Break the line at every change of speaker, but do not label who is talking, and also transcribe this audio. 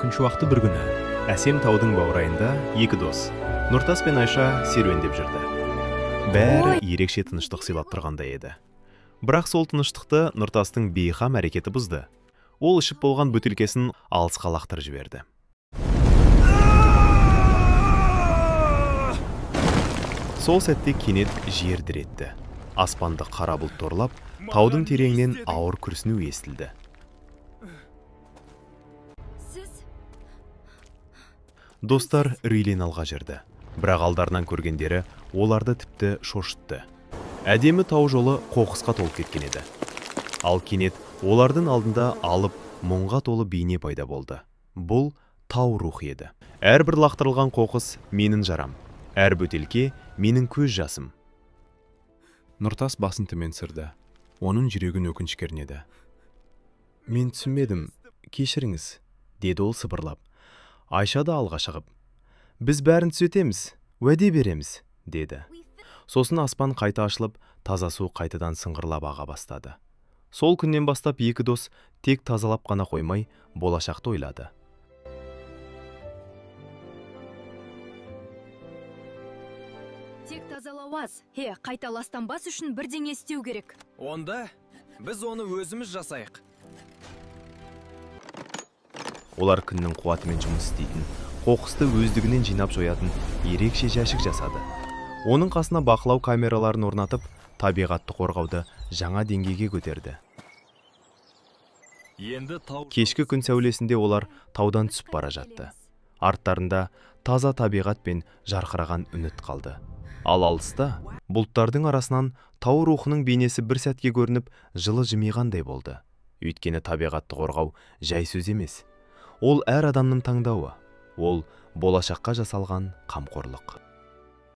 күн шуақты бір күні әсем таудың баурайында екі дос Нұртас пен Айша серуендеп жүрді. Бәрі ерекше тыныштық сыйлап тұрғандай еді. Бірақ сол тыныштықты Нұртастың бейқам әрекеті бұзды. Ол ішіп болған бөтелкесін алысқа лақтырып жіберді. Сол сәтте кенет жер дір етті. Аспанды қара бұлт торлап, таудың тереңінен ауыр күрсіну естілді. Достар үрейлен алға жүрді. Бірақ алдарынан көргендері оларды тіпті шошытты. Әдемі тау жолы қоқысқа толып кеткен еді. Ал кенет олардың алдында алып мұңға толы бейне пайда болды. Бұл тау рухы еді. Әрбір лақтырылған қоқыс менің жарам. Әр бөтелке менің көз жасым. Нұртас басын төмен түсірді. Оның жүрегін өкініш кернеді. Мен түсінбедім, кешіріңіз, деді ол сыбырлап. Айша да алға шығып, біз бәрін түзетеміз, уәде береміз, деді. Сосын аспан қайта ашылып, таза су қайтадан сыңғырлап аға бастады. Сол күннен бастап екі дос тек тазалап қана қоймай, болашақты ойлады.
Тек тазалау аз, қайта ластанбас үшін бірдеңе істеу керек.
Онда біз оны өзіміз жасайық.
Олар күннің қуатымен жұмыс істейтін, қоқысты өздігінен жинап жоятын ерекше жәшік жасады. Оның қасына бақылау камераларын орнатып, табиғатты қорғауды жаңа деңгейге көтерді. Кешкі күн сәулесінде олар таудан түсіп бара жатты. Арттарында таза табиғат пен жарқыраған үміт қалды. Ал алыста бұлттардың арасынан тау рухының бейнесі бір сәтке көрініп, жылы жымиғандай болды. Өйткені табиғатты қорғау жай сөз емес. Ол әр адамның таңдауы. Ол болашаққа жасалған қамқорлық.